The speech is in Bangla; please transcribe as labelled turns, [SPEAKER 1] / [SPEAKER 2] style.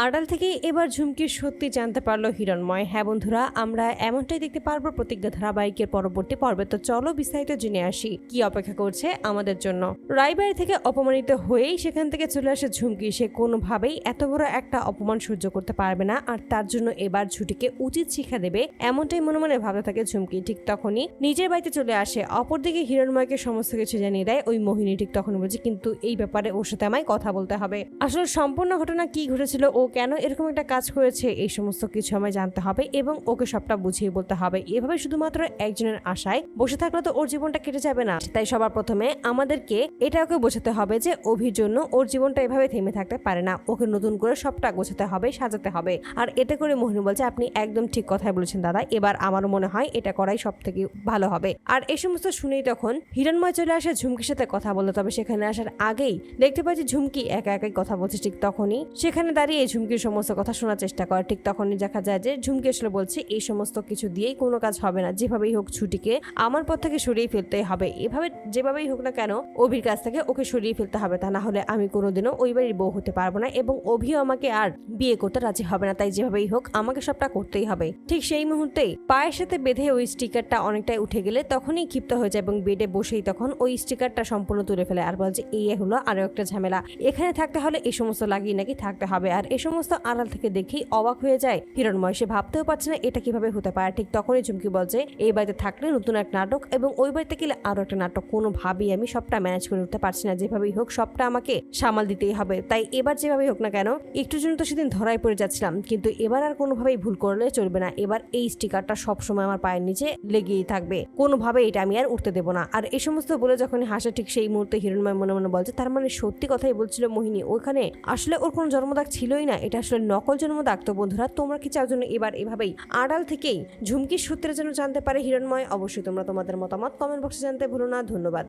[SPEAKER 1] আড়াল থেকে এবার ঝুমকির সত্যি জানতে পারলো হিরণময়। হ্যাঁ বন্ধুরা, আমরা এমনটাই দেখতে পারবো প্রতিজ্ঞা ধারাবাহিকের পরবর্তী পর্বে। তো চলো বিস্তারিত জেনে আসি কি অপেক্ষা করছে আমাদের জন্য। রায়বাড়ি থেকে অপমানিত হয়েই সেখান থেকে চলে আসে ঝুমকি। সে কোনোভাবেই এত বড় একটা অপমান সহ্য করতে পারবে না, আর তার জন্য এবার ঝুটিকে উচিত শিক্ষা দেবে, এমনটাই মনে মনে ভাবতে থাকে ঝুমকি। ঠিক তখনই নিজের বাড়িতে চলে আসে। অপরদিকে হিরণময়কে সমস্ত কিছু জানিয়ে দেয় ওই মোহিনী। ঠিক তখন বলছে কিন্তু এই ব্যাপারে ওর সাথে আমায় কথা বলতে হবে। আসলে সম্পূর্ণ ঘটনা কি ঘটেছিল, ও কেন এরকম একটা কাজ করেছে, এই সমস্ত কিছু আমায় জানতে হবে এবং ওকে সবটা বুঝিয়ে বলতে হবে। এভাবে শুধুমাত্র একজনের আশায় বসে থাকলে তো ওর জীবনটা কেটে যাবে না। তাই সবার প্রথমে আমাদেরকে এটা ওকে বোঝাতে হবে যে অভির জন্য ওর জীবনটা এভাবে থেমে থাকতে পারে না। ওকে নতুন করে সবটা গোছাতে হবে, সাজাতে হবে। আর এতে করে মোহিনী বলছে আপনি একদম ঠিক কথাই বলেছেন দাদা, এবার আমারও মনে হয় এটা করাই সব থেকে ভালো হবে। আর এই সমস্ত শুনেই তখন হিরণময় চলে আসে ঝুমকির সাথে কথা বলতে। তবে সেখানে আসার আগেই দেখতে পাচ্ছি ঝুমকি একা একাই কথা বলছে। ঠিক তখনই সেখানে দাঁড়িয়ে ঝুমকির সমস্ত কথা শোনার চেষ্টা করে। ঠিক তখনই দেখা যায় যে ঝুমকি আসলে বলছে এই সমস্ত কিছু দিয়েই কোনো কাজ হবে না, যেভাবেই হোক ছুটিকে আমার পথ থেকে সরিয়ে ফেলতে হবে। এভাবে যেভাবেই হোক না কেন অভির কাছ থেকে ওকে সরিয়ে ফেলতে হবে, তা না হলে আমি কোনোদিনও ওই বাড়ির বউ হতে পারবো না এবং অভিও আমাকে আর বিয়ে করতে রাজি হবে না। তাই যেভাবেই হোক আমাকে সবটা করতেই হবে। ঠিক সেই মুহূর্তেই পায়ের সাথে বেঁধে ওই স্টিকারটা অনেকটাই উঠে গেলে তখনই ক্ষিপ্ত হয়ে যায় এবং বেডে বসেই তখন ওই স্টিকারটা সম্পূর্ণ তুলে ফেলে আর বলছে এই হলো আরো একটা ঝামেলা, এখানে থাকতে হলে এই সমস্ত লাগিয়ে নাকি থাকতে হবে। আর এই সমস্ত আড়াল থেকে দেখেই অবাক হয়ে যায় হিরণময়। সে ভাবতেও পারছে না এটা কিভাবে হতে পারে। ঠিক তখনই ঝুমকি বলছে এই বাড়িতে থাকলে নতুন এক নাটক এবং ওই বাড়িতে গেলে আরো একটা নাটক, কোনোভাবেই আমি সবটা ম্যানেজ করে উঠতে পারছি না, যেভাবেই হোক সবটা আমাকে সামাল দিতেই হবে। তাই এবার যেভাবেই হোক না কেন, একটু জন্য তো সেদিন ধরাই পড়ে যাচ্ছিলাম, কিন্তু এবার আর কোনোভাবেই ভুল করলে চলবে না। এবার এই স্টিকারটা সবসময় আমার পায়ের নিচে লেগেই থাকবে, কোনোভাবে এটা আমি আর উঠতে দেবো না। আর এই সমস্ত বলে যখন হাসে ঠিক সেই মুহূর্তে হিরণময় মনে মনে বলছে তার মানে সত্যি কথাই বলছিল মোহিনী, ওখানে আসলে ওর কোনো জন্মদাগ ছিলই না, এটা আসলে নকল জন্মদাগ। তো বন্ধুরা তোমরা কি চাও জন্য এবার এভাবেই আড়াল থেকেই ঝুমকির সূত্রে যেন জানতে পারে হিরণময়? অবশ্যই তোমরা তোমাদের মতামত কমেন্ট বক্সে জানতে ভুলো না। ধন্যবাদ।